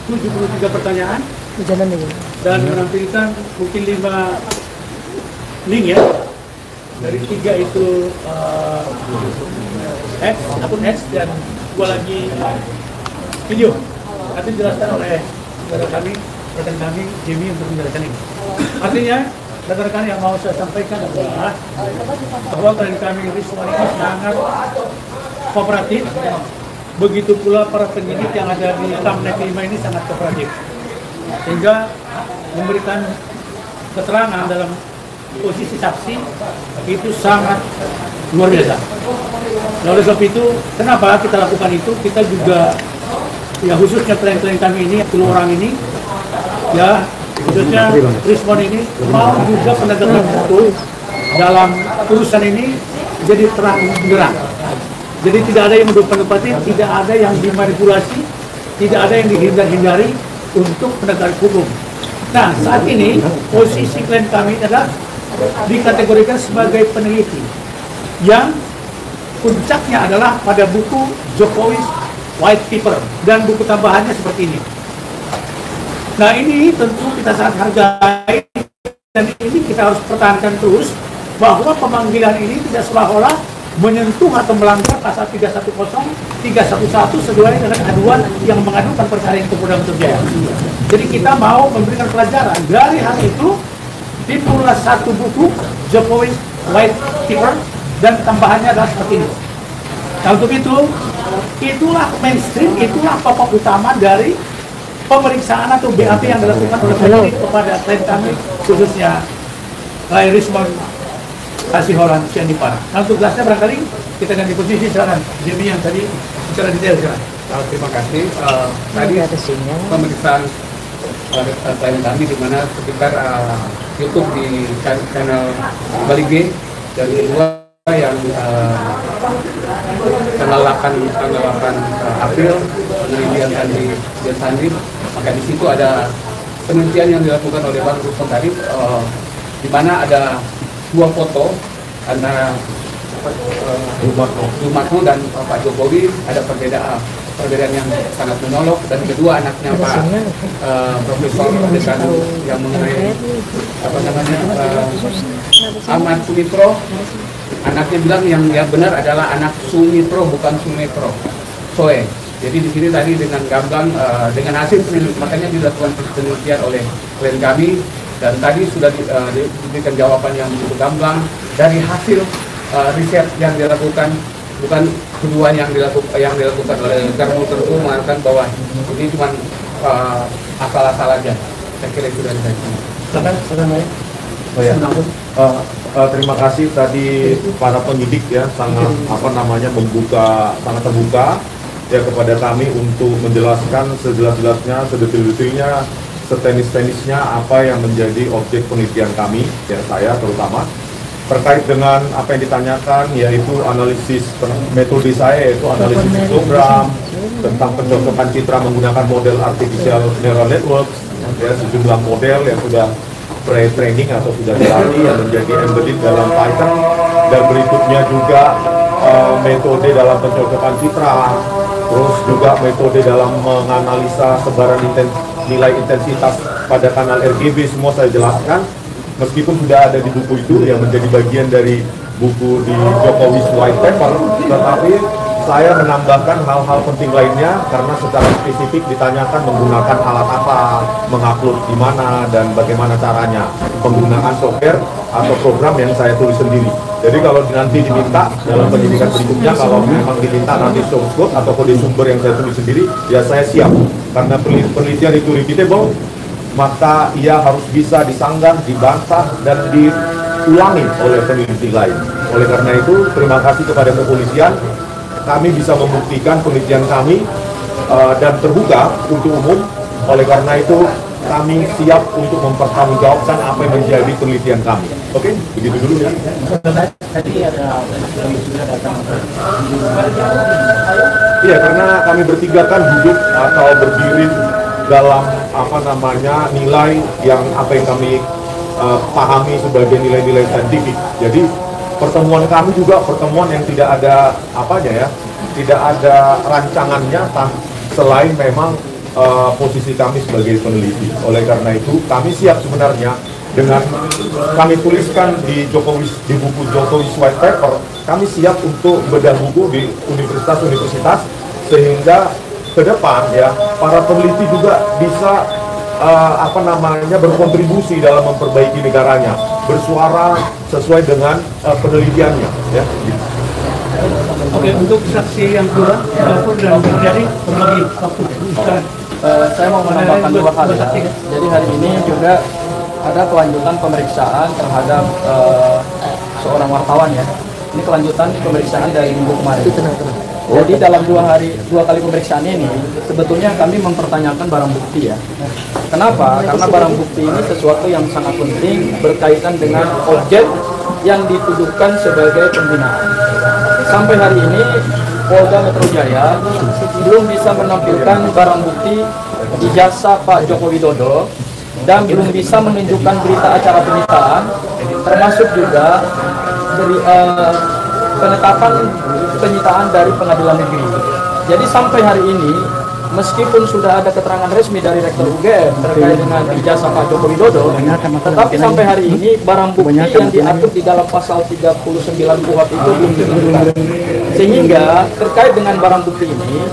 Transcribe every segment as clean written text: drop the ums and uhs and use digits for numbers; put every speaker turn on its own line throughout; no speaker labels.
73 pertanyaan dan menampilkan mungkin 5 link ya. Dari 3 itu akun X dan 2 lagi video. Nanti dijelaskan oleh rekan kami Jimmy untuk menjelaskan ini. Artinya rekan-rekan yang mau saya sampaikan adalah bahwa klien kami Rizwan ini sangat kooperatif. Begitu pula para penyidik yang ada di Tamnek 5 ini sangat kooperatif, sehingga memberikan keterangan dalam posisi saksi itu sangat luar biasa. Nah, oleh sebab itu, kenapa kita lakukan itu? Kita juga, ya khususnya klien-klien kami ini, 10 orang ini, ya khususnya Rizwan ini mau juga penegakan hukum dalam urusan ini jadi terang benderang. Jadi tidak ada yang mendukung-dukung, tidak ada yang dimanipulasi, tidak ada yang dihindar-hindari untuk penegakan hukum. Nah, saat ini posisi klien kami adalah dikategorikan sebagai peneliti yang puncaknya adalah pada buku Jokowi's White Paper dan buku tambahannya seperti ini. Nah, ini tentu kita sangat hargai dan ini kita harus pertahankan terus bahwa pemanggilan ini tidak seolah-olah menyentuh atau melanggar pasal 310, 311 sesuai dengan aduan yang mengadukan perkara itu ke Polda Metro Jaya. Jadi kita mau memberikan pelajaran dari hal itu. Timbullah satu buku Jokowi's White Paper dan tambahannya adalah seperti ini. Nah, untuk itu, itulah mainstream, itulah pokok utama dari pemeriksaan atau BAP yang dilakukan oleh penyidik kepada klien kami, khususnya klien Rizwan Kasiholan Sianipar. Nah, untuk jelasnya barangkali kita ganti posisi, silakan Jimmy yang tadi secara detail silakan.
Terima kasih. Tadi pemeriksaan klien kami di mana sekitar YouTube di channel Bali G dan kedua yang tanggal 8 April penelitian di Sandi, maka di situ ada penelitian yang dilakukan oleh Bang Ruston tadi, di mana ada 2 foto antara Sumatno dan Pak Jokowi, ada perbedaan yang sangat menyolok, dan kedua anaknya Pak Profesor Dekanu yang mengenai Ahmad Sumitro, anaknya bilang yang benar adalah anak Sumitro bukan Sumitro Soe. Jadi di sini tadi dengan gamblang dengan hasil penelitian, makanya dilakukan penelitian oleh klien kami dan tadi sudah diberikan jawaban yang begitu gamblang dari hasil riset yang dilakukan, bukan kedua yang dilakukan oleh Garmu tertentu mengatakan bahwa ini cuma asal-asal aja. Saya kira itu dari saya.
Oh ya. Terima kasih tadi para penyidik ya, sangat sangat terbuka ya kepada kami untuk menjelaskan sejelas-jelasnya, sedetil-detilnya, setenis-tenisnya apa yang menjadi objek penelitian kami, ya saya terutama. Terkait dengan apa yang ditanyakan, yaitu analisis metode saya, yaitu analisis histogram tentang pencocokan citra menggunakan model artificial neural network, ya sejumlah model yang sudah pre-training atau sudah dilatih yang menjadi embedded dalam Python, dan berikutnya juga metode dalam pencocokan citra, terus juga metode dalam menganalisa sebaran nilai intensitas pada kanal RGB, semua saya jelaskan. Meskipun sudah ada di buku itu yang menjadi bagian dari buku di Jokowi's White Paper, tetapi saya menambahkan hal-hal penting lainnya karena secara spesifik ditanyakan menggunakan alat apa, mengupload di mana, dan bagaimana caranya, penggunaan software atau program yang saya tulis sendiri. Jadi kalau nanti diminta dalam pendidikan berikutnya, kalau memang diminta nanti source code atau kode sumber yang saya tulis sendiri, ya saya siap. Karena penelitian itu repeatable, maka ia harus bisa disanggah, dibantah, dan diulangi oleh peneliti lain. Oleh karena itu, terima kasih kepada kepolisian, kami bisa membuktikan penelitian kami dan terbuka untuk umum. Oleh karena itu, kami siap untuk mempertanggungjawabkan apa yang menjadi penelitian kami. Oke, begitu dulu ya.
Tadi ada sudah datang.
Iya, karena kami bertiga kan hidup atau berdiri dalam nilai yang kami pahami sebagai nilai-nilai saintifik. Jadi pertemuan kami juga pertemuan yang tidak ada tidak ada rancangannya, selain memang posisi kami sebagai peneliti. Oleh karena itu, kami siap sebenarnya dengan kami tuliskan di buku Jokowi's White Paper, kami siap untuk bedah buku di universitas-universitas sehingga ke depan ya para peneliti juga bisa berkontribusi dalam memperbaiki negaranya, bersuara sesuai dengan penelitiannya ya.
Oke, untuk saksi yang kedua, Dapur dan Jadi berbagi waktu.
Saya mau menambahkan dua hal ya. Jadi hari ini juga ada kelanjutan pemeriksaan terhadap seorang wartawan ya. Ini kelanjutan pemeriksaan dari minggu kemarin. Jadi dalam dua kali pemeriksaan ini sebetulnya kami mempertanyakan barang bukti ya. Kenapa? Karena barang bukti ini sesuatu yang sangat penting berkaitan dengan objek yang dituduhkan sebagai pembinaan. Sampai hari ini Polda Metro Jaya belum bisa menampilkan barang bukti ijazah Pak Joko Widodo dan belum bisa menunjukkan berita acara penyitaan, termasuk juga dari penetapan penyitaan dari pengadilan negeri. Jadi sampai hari ini, meskipun sudah ada keterangan resmi dari Rektor UGM terkait dengan ijazah Pak Joko Widodo, tetapi sampai hari ini barang bukti yang diatur di dalam pasal 39 KUHP itu belum ditentukan. Sehingga terkait dengan barang bukti ini,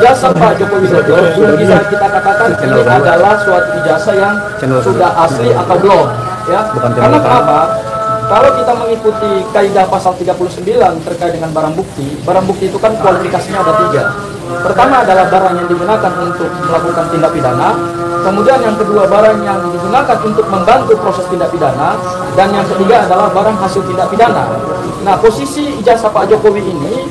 ijazah Pak Joko Widodo belum bisa kita katakan ini adalah suatu ijazah yang sudah asli atau belum. Ya, karena kenapa? Kalau kita mengikuti kaidah pasal 39 terkait dengan barang bukti itu kan kualifikasinya ada 3. Pertama adalah barang yang digunakan untuk melakukan tindak pidana, kemudian yang kedua barang yang digunakan untuk membantu proses tindak pidana, dan yang ketiga adalah barang hasil tindak pidana. Nah, posisi ijazah Pak Jokowi ini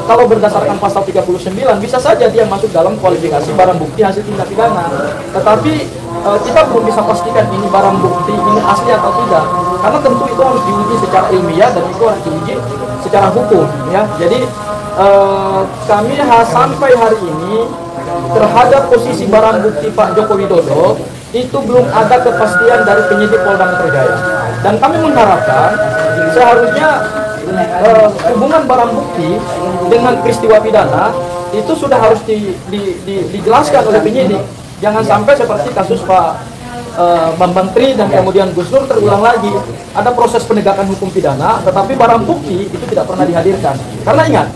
kalau berdasarkan pasal 39 bisa saja dia masuk dalam kualifikasi barang bukti hasil tindak pidana. Tetapi kita belum bisa pastikan ini barang bukti ini asli atau tidak, karena tentu itu harus diuji secara ilmiah dan itu harus diuji secara hukum ya. Jadi kami sampai hari ini terhadap posisi barang bukti Pak Joko Widodo itu belum ada kepastian dari penyidik Polda Metro Jaya, dan kami mengharapkan seharusnya hubungan barang bukti dengan peristiwa pidana itu sudah harus dijelaskan oleh penyidik. Jangan sampai seperti kasus Pak Bambang Tri dan kemudian Gus Dur terulang lagi. Ada proses penegakan hukum pidana, tetapi barang bukti itu tidak pernah dihadirkan. Karena ingat,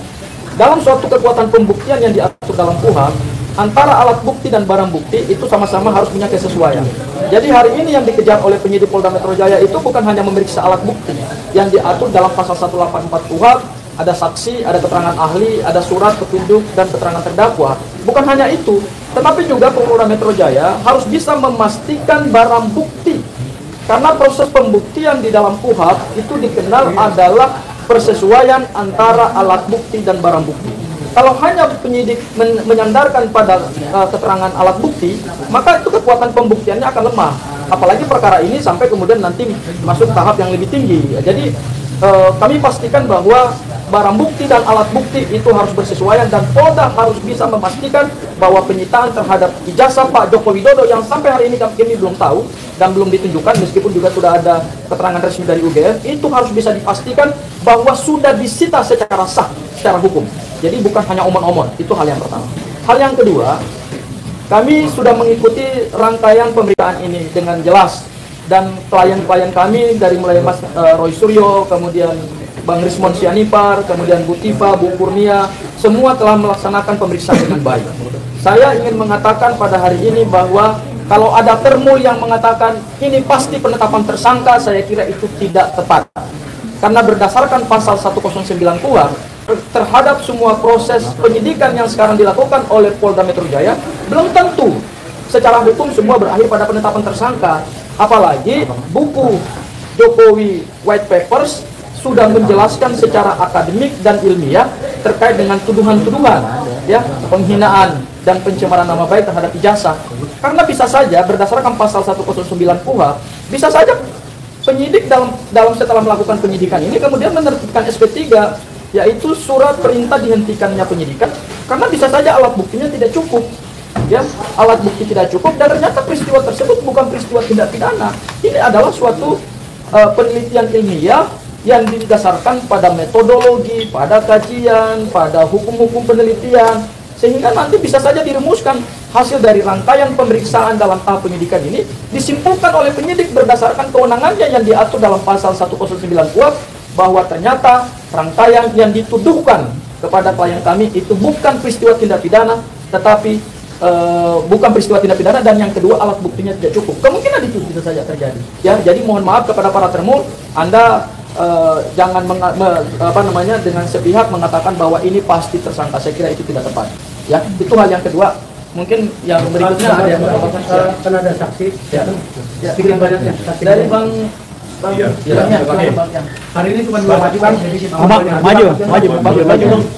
dalam suatu kekuatan pembuktian yang diatur dalam KUHP, antara alat bukti dan barang bukti itu sama-sama harus punya kesesuaian. Jadi hari ini yang dikejar oleh penyidik Polda Metro Jaya itu bukan hanya memeriksa alat bukti yang diatur dalam pasal 184 KUHP, ada saksi, ada keterangan ahli, ada surat petunjuk dan keterangan terdakwa. Bukan hanya itu, tetapi juga Polda Metro Jaya harus bisa memastikan barang bukti. Karena proses pembuktian di dalam KUHP itu dikenal adalah persesuaian antara alat bukti dan barang bukti. Kalau hanya penyidik menyandarkan pada keterangan alat bukti, maka itu kekuatan pembuktiannya akan lemah. Apalagi perkara ini sampai kemudian nanti masuk tahap yang lebih tinggi. Jadi kami pastikan bahwa barang bukti dan alat bukti itu harus bersesuaian, dan Polda harus bisa memastikan bahwa penyitaan terhadap ijazah Pak Joko Widodo yang sampai hari ini kami belum tahu dan belum ditunjukkan, meskipun juga sudah ada keterangan resmi dari UGM, itu harus bisa dipastikan bahwa sudah disita secara sah, secara hukum. Jadi bukan hanya omon-omon, itu hal yang pertama. Hal yang kedua, kami sudah mengikuti rangkaian pemberitaan ini dengan jelas, dan klien-klien kami dari mulai Mas Roy Suryo, kemudian Bang Rismon Sianipar, kemudian Bu Tifa, Bu Kurnia, semua telah melaksanakan pemeriksaan dengan baik. Saya ingin mengatakan pada hari ini bahwa kalau ada termo yang mengatakan ini pasti penetapan tersangka, saya kira itu tidak tepat. Karena berdasarkan pasal 109 KUHP, terhadap semua proses penyidikan yang sekarang dilakukan oleh Polda Metro Jaya, belum tentu secara hukum semua berakhir pada penetapan tersangka. Apalagi buku Jokowi White Papers sudah menjelaskan secara akademik dan ilmiah terkait dengan tuduhan-tuduhan, ya, penghinaan dan pencemaran nama baik terhadap ijazah. Karena bisa saja berdasarkan pasal 109 KUHP, bisa saja penyidik dalam setelah melakukan penyidikan ini kemudian menerbitkan SP3, yaitu surat perintah dihentikannya penyidikan, karena bisa saja alat buktinya tidak cukup. Ya, alat bukti tidak cukup dan ternyata peristiwa tersebut bukan peristiwa tindak pidana. Ini adalah suatu penelitian ilmiah yang didasarkan pada metodologi, pada kajian, pada hukum-hukum penelitian, sehingga nanti bisa saja dirumuskan hasil dari rangkaian pemeriksaan dalam tahap penyidikan ini disimpulkan oleh penyidik berdasarkan kewenangannya yang diatur dalam pasal 109 KUHP, bahwa ternyata rangkaian yang dituduhkan kepada klien kami itu bukan peristiwa tindak pidana, tetapi bukan peristiwa tindak pidana, dan yang kedua alat buktinya tidak cukup. Kemungkinan itu bisa saja terjadi. Ya, jadi mohon maaf kepada para termohon, Anda jangan dengan sepihak mengatakan bahwa ini pasti tersangka. Saya kira itu tidak tepat. Ya, itu hal yang kedua. Mungkin yang berikutnya ada yang
kan ada saksi.
Ya.
Sedikit banyaknya.
Dari Bang
Iya. Hari ini cuma 2 maju Bang.
Maju.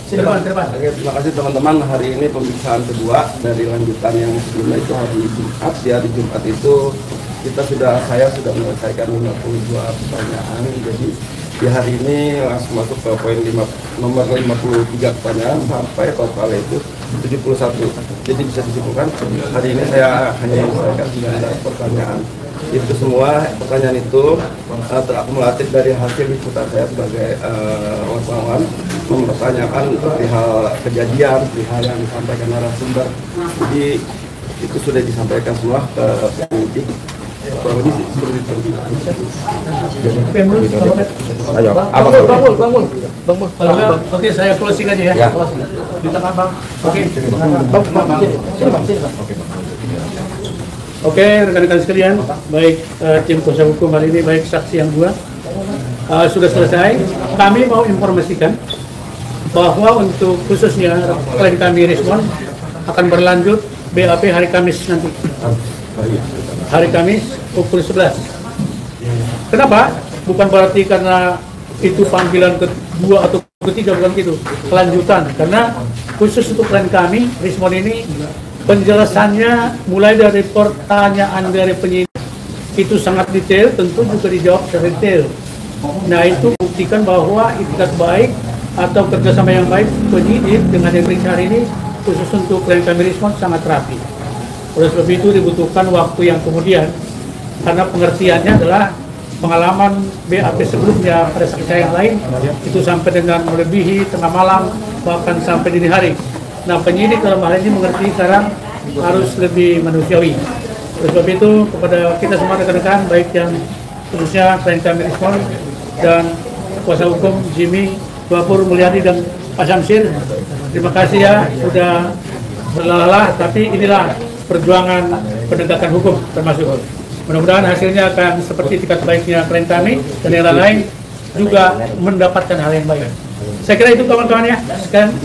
Terima kasih teman-teman. Hari ini pemeriksaan kedua dari lanjutan yang sebelumnya itu hari Jumat. Di hari Jumat itu saya sudah menyelesaikan 52 pertanyaan. Jadi di hari ini langsung masuk ke poin nomor 53 pertanyaan sampai total itu 71. Jadi bisa disimpulkan hari ini saya hanya menyelesaikan 19 pertanyaan. Itu semua pertanyaan itu terakumulatif dari hasil liputan saya sebagai wartawan, mempertanyakan perihal kejadian, perihal yang disampaikan narasumber. Jadi itu sudah disampaikan semua ke penyidik. Kurang lebih seperti itu.
Oke, saya closing aja ya. Di tengah Bang. Oke, rekan-rekan sekalian, baik tim kuasa hukum hari ini, baik saksi yang dua sudah selesai. Kami mau informasikan bahwa untuk khususnya klien kami respon akan berlanjut BAP hari Kamis nanti. Hari Kamis pukul 11. Kenapa? Bukan berarti karena itu panggilan kedua atau ketiga, bukan gitu. Kelanjutan, karena khusus untuk klien kami respon ini penjelasannya mulai dari pertanyaan dari penyidik itu sangat detail, tentu juga dijawab secara detail. Nah, itu buktikan bahwa itikat baik atau kerjasama yang baik penyidik dengan yang periksa hari ini khusus untuk klien kami respon sangat rapi. Oleh sebab itu dibutuhkan waktu yang kemudian, karena pengertiannya adalah pengalaman BAP sebelumnya pada saksi saya yang lain itu sampai dengan melebihi tengah malam, bahkan sampai dini hari. Nah, penyidik dalam hal ini mengerti sekarang harus lebih manusiawi. Oleh sebab itu kepada kita semua rekan-rekan, baik yang khususnya klien kami respon dan kuasa hukum Jimmy, Tuapur, Mulyadi dan Pak Samsir, terima kasih ya sudah berlelah, tapi inilah perjuangan penegakan hukum termasuk. Mudah-mudahan hasilnya akan seperti itikat baiknya klien kami dan yang lain juga mendapatkan hal yang baik. Saya kira itu kawan-kawan ya. Sekarang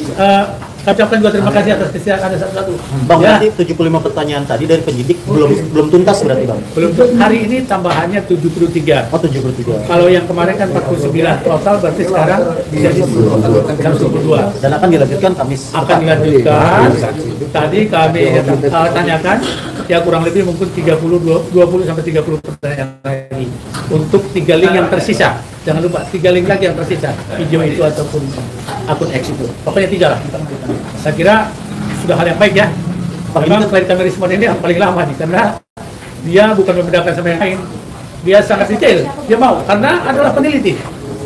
kami ucapkan juga terima kasih atas kesediaan ada satu-satu.
Bang,
ya.
berarti 75 pertanyaan tadi dari penyidik belum tuntas berarti Bang?
Belum, hari ini tambahannya 73.
Oh, 73.
Kalau yang kemarin kan 49 total, berarti sekarang jadi 122.
Dan akan dilanjutkan Kamis.
Akan dilanjutkan. Tadi kami tanyakan, ya kurang lebih mungkin 20 sampai 30 pertanyaan lagi untuk 3 link yang tersisa. Jangan lupa 3 link lagi yang tersisa, video itu ataupun akun X itu. Pokoknya 3 lah. Saya kira sudah hal yang baik ya. Memang klien kami respon ini yang paling lama nih, karena dia bukan membedakan sama yang lain. Dia sangat detail. Dia mau, karena adalah peneliti.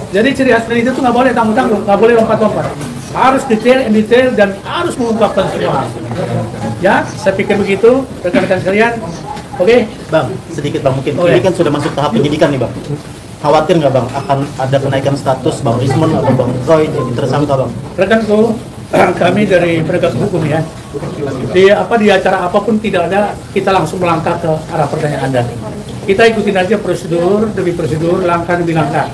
Jadi ciri khas peneliti itu nggak boleh tanggung-tanggung, nggak boleh lompat-lompat. Harus detail dan harus mengungkapkan semua. Ya, saya pikir begitu, rekan-rekan sekalian. Oke,
Bang, sedikit Bang, mungkin ini kan sudah masuk tahap penyidikan nih Bang. Khawatir nggak Bang akan ada kenaikan status Bang Rismon atau Bang Troy jadi tersangka Bang?
Rekanku, kami dari penegak hukum ya, di acara apapun tidak ada kita langsung melangkah ke arah pertanyaan Anda. Kita ikutin aja prosedur demi prosedur, langkah demi langkah.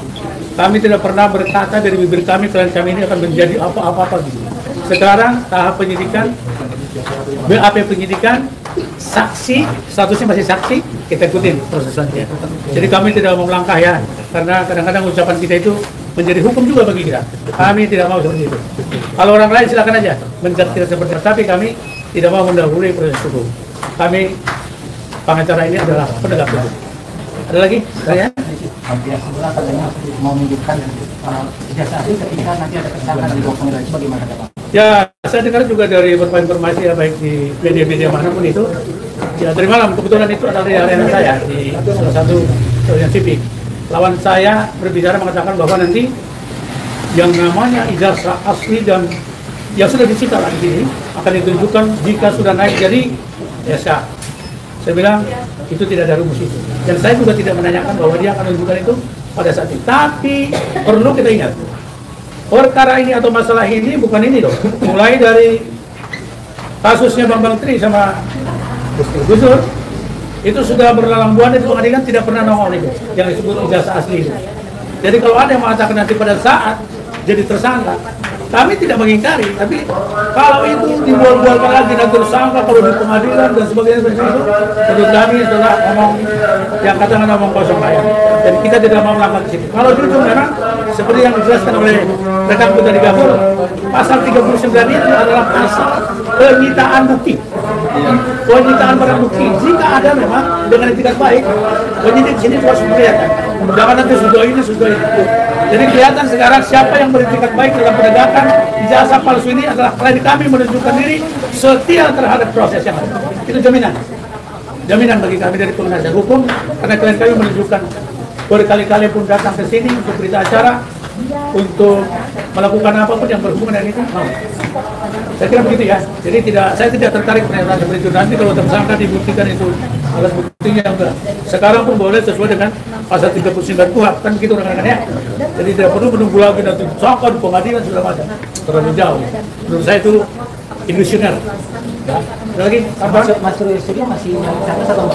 Kami tidak pernah berkata dari bibir kami klien kami ini akan menjadi apa-apa gitu. Sekarang tahap penyidikan, BAP penyidikan, saksi, statusnya masih saksi, kita ikutin proses selanjutnya. Jadi kami tidak mau melangkah ya, karena kadang-kadang ucapan kita itu menjadi hukum juga bagi kita. Kami tidak mau seperti itu. Kalau orang lain silakan aja menjadi tidak seperti itu, tapi kami tidak mau mendahului proses hukum. Kami pengacara ini adalah penegak hukum. Ada lagi? Saya?
Hampir sebelah katanya mau menunjukkan ijazah ketika nanti ada kesalahan di bawah penilaian bagaimana Pak?
Ya, saya dengar juga dari beberapa informasi ya, baik di media-media manapun itu. Ya, terimalah, kebetulan itu adalah dari arena saya di salah satu yang sipik. Lawan saya berbicara mengatakan bahwa nanti yang namanya ijazah asli dan yang sudah disita lagi ini akan ditunjukkan jika sudah naik jadi SK. Saya bilang itu tidak ada rumus itu. Dan saya juga tidak menanyakan bahwa dia akan menunjukkan itu pada saat itu. Tapi perlu kita ingat, perkara ini atau masalah ini bukan ini loh. Mulai dari kasusnya Bambang Tri sama Gus Dur, itu sudah berlalang buana di pengadilan, tidak pernah nongol itu yang disebut ijazah asli itu. Jadi kalau ada yang mengatakan nanti pada saat jadi tersangka, kami tidak mengingkari, tapi kalau itu dibual-bualkan lagi dan tersangka kalau di pengadilan dan sebagainya seperti itu, menurut kami adalah ngomong yang katakan ngomong kosong ya. Dan kita tidak mau melangkah ke situ. Kalau jujur memang seperti yang dijelaskan oleh rekan kita di Gabur, pasal 39 itu adalah pasal penyitaan bukti. Penyitaan barang bukti. Jika ada memang dengan etikat baik, penyidik sini harus kelihatan. Jangan nanti sudah ini, sudah itu. Jadi kelihatan sekarang siapa yang beretikat baik dalam penegakan ijazah palsu ini adalah klien kami menunjukkan diri setia terhadap proses yang ada. Itu jaminan. Jaminan bagi kami dari penasihat hukum, karena klien kami menunjukkan berkali-kali pun datang ke sini untuk berita acara, untuk melakukan apapun yang berhubungan dengan itu. Saya kira begitu ya. Jadi saya tidak tertarik pernyataan seperti itu. Nanti kalau tersangka dibuktikan itu alat buktinya enggak. Sekarang pun boleh sesuai dengan pasal 39 KUHP, kan begitu rekan-rekan ya. Jadi tidak perlu menunggu lagi nanti tersangka di pengadilan sudah ada. Terlalu jauh. Menurut saya itu ilusioner. Ya. Ada lagi?
Mas Rusdi masih nyangka atau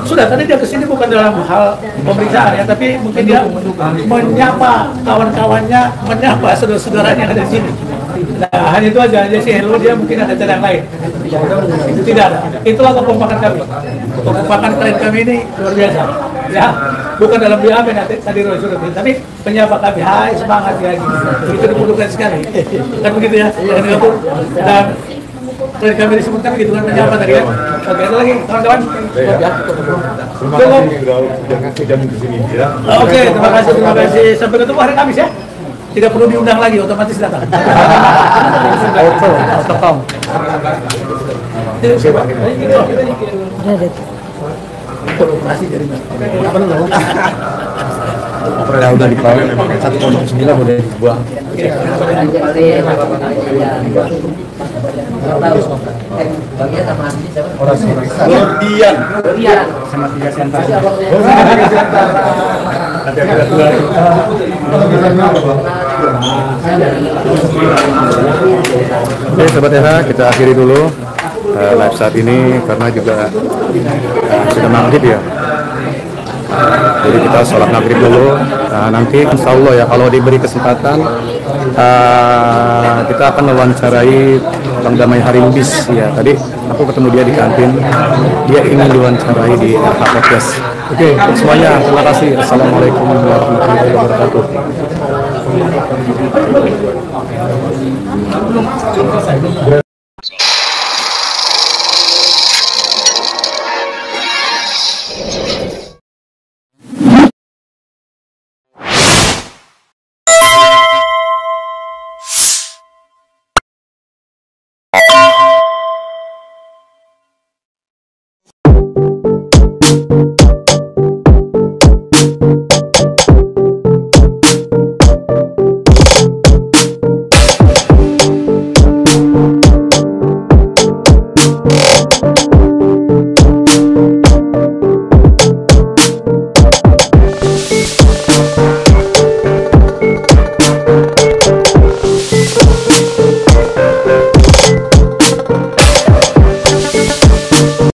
sudah, tadi dia kesini bukan dalam hal pemeriksaan ya, tapi mungkin dia menyapa kawan-kawannya, menyapa saudara-saudaranya yang ada di sini. Nah, hanya itu aja sih. Hello, dia mungkin ada cara yang lain. Itu tidak ada. Itulah kekompakan kami. Kekompakan klien kami ini luar biasa. Ya, bukan dalam BAB nanti tadi Roy sudah bilang, tapi penyapa kami, hai semangat ya. Itu diperlukan sekali. Kan begitu ya. Dan klien kami disebutkan gitu kan penyapa tadi ya. Oke, ada lagi kawan-kawan.
Terima kasih sudah di sini ya.
Oke, terima kasih. Sampai ketemu hari Kamis ya. Tidak perlu diundang lagi, otomatis datang.
Auto.com.
Operasi dari mana?
Ya udah dipakai 109 udah dibuang.
Gordian
Sama 3 senter.
Oke Sobat Era, kita akhiri dulu live saat ini karena juga sudah maghrib ya. Jadi kita sholat maghrib dulu. Nanti insya Allah ya kalau diberi kesempatan kita akan mewawancarai Bang Damai Harimbis ya. Tadi aku ketemu dia di kantin. Dia ingin diwawancarai di LH Podcast. Oke, untuk semuanya terima kasih. Assalamualaikum warahmatullahi wabarakatuh.